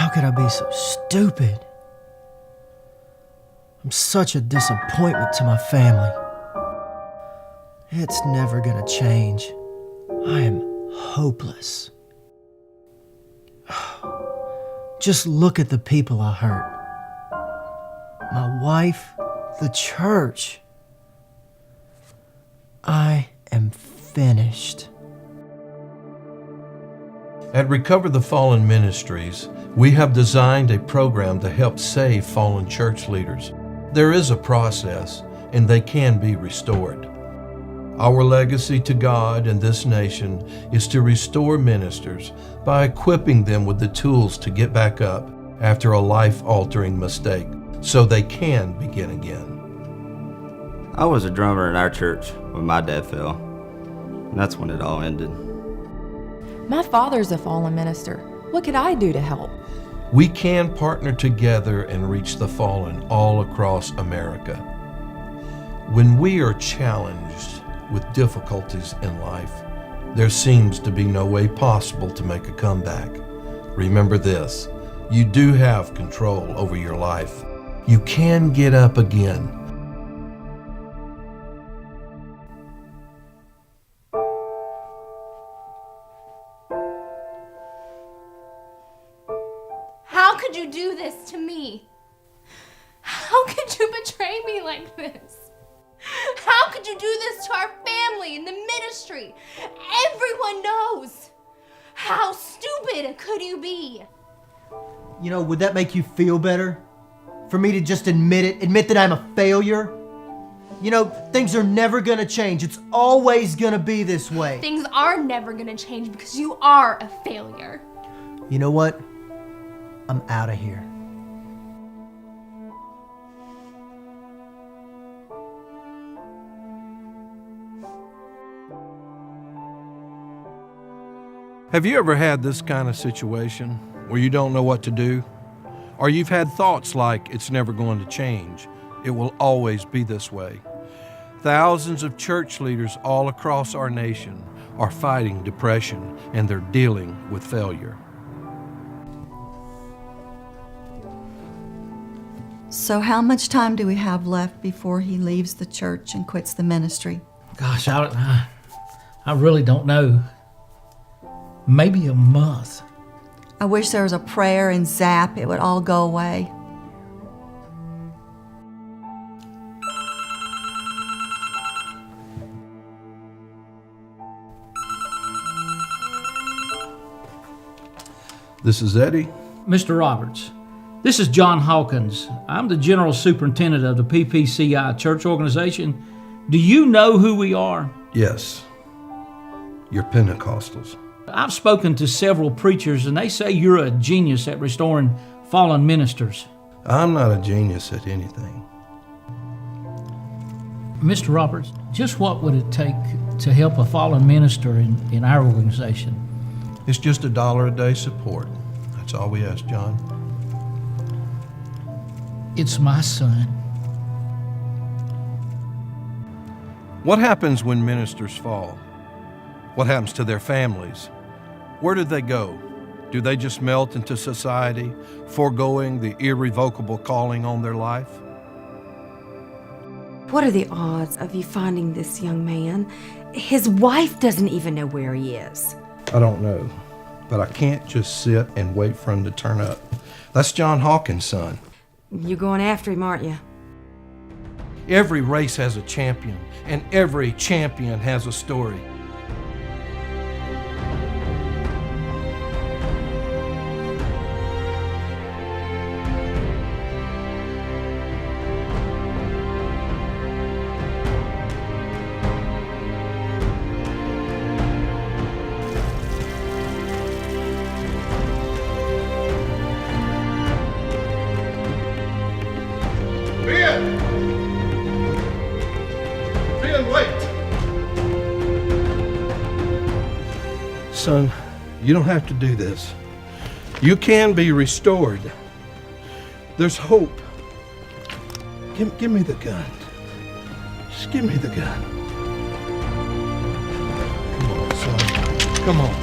How could I be so stupid? I'm such a disappointment to my family. It's never gonna change. I am hopeless. Just look at the people I hurt. My wife, the church. I am finished. At Recover the Fallen Ministries, we have designed a program to help save fallen church leaders. There is a process, and they can be restored. Our legacy to God and this nation is to restore ministers by equipping them with the tools to get back up after a life-altering mistake, so they can begin again. I was a drummer in our church when my dad fell, and that's when it all ended. My father's a fallen minister. What could I do to help? We can partner together and reach the fallen all across America. When we are challenged with difficulties in life, there seems to be no way possible to make a comeback. Remember this, you do have control over your life. You can get up again. How could you do this to me? How could you betray me like this? How could you do this to our family and the ministry? Everyone knows. How stupid could you be? You know, would that make you feel better? For me to just admit that I'm a failure? You know, things are never gonna change. It's always gonna be this way. Things are never gonna change because you are a failure. You know what? I'm out of here. Have you ever had this kind of situation where you don't know what to do? Or you've had thoughts like it's never going to change, it will always be this way? Thousands of church leaders all across our nation are fighting depression, and they're dealing with failure. So how much time do we have left before he leaves the church and quits the ministry? Gosh, I really don't know. Maybe a month. I wish there was a prayer and zap, it would all go away. This is Eddie. Mr. Roberts, this is John Hawkins. I'm the General Superintendent of the PPCI Church Organization. Do you know who we are? Yes, you're Pentecostals. I've spoken to several preachers, and they say you're a genius at restoring fallen ministers. I'm not a genius at anything. Mr. Roberts, just what would it take to help a fallen minister in our organization? It's just $1 a day support. That's all we ask, John. It's my son. What happens when ministers fall? What happens to their families? Where do they go? Do they just melt into society, foregoing the irrevocable calling on their life? What are the odds of you finding this young man? His wife doesn't even know where he is. I don't know, but I can't just sit and wait for him to turn up. That's John Hawkins' son. You're going after him, aren't you? Every race has a champion, and every champion has a story. Ben, wait! Son, you don't have to do this. You can be restored. There's hope. Give me the gun. Just give me the gun. Come on, son. Come on.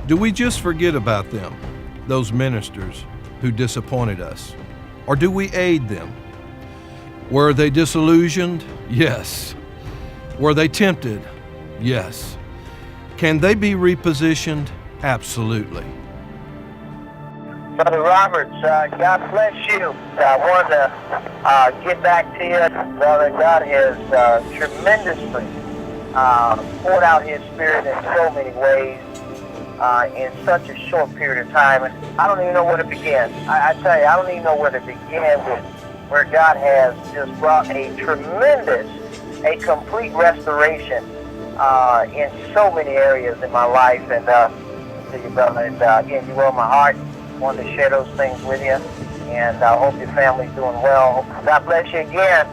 Do we just forget about them, those ministers who disappointed us? Or do we aid them? Were they disillusioned? Yes. Were they tempted? Yes. Can they be repositioned? Absolutely. Brother Roberts, God bless you. I wanted to get back to you. Brother, God has tremendously poured out His Spirit in so many ways in such a short period of time. And I don't even know where to begin. I tell you, I don't even know where to begin with where God has just brought a tremendous, a complete restoration in so many areas in my life. And to you, brother, and again, you were on my heart. Wanted to share those things with you, and I hope your family's doing well. God bless you again.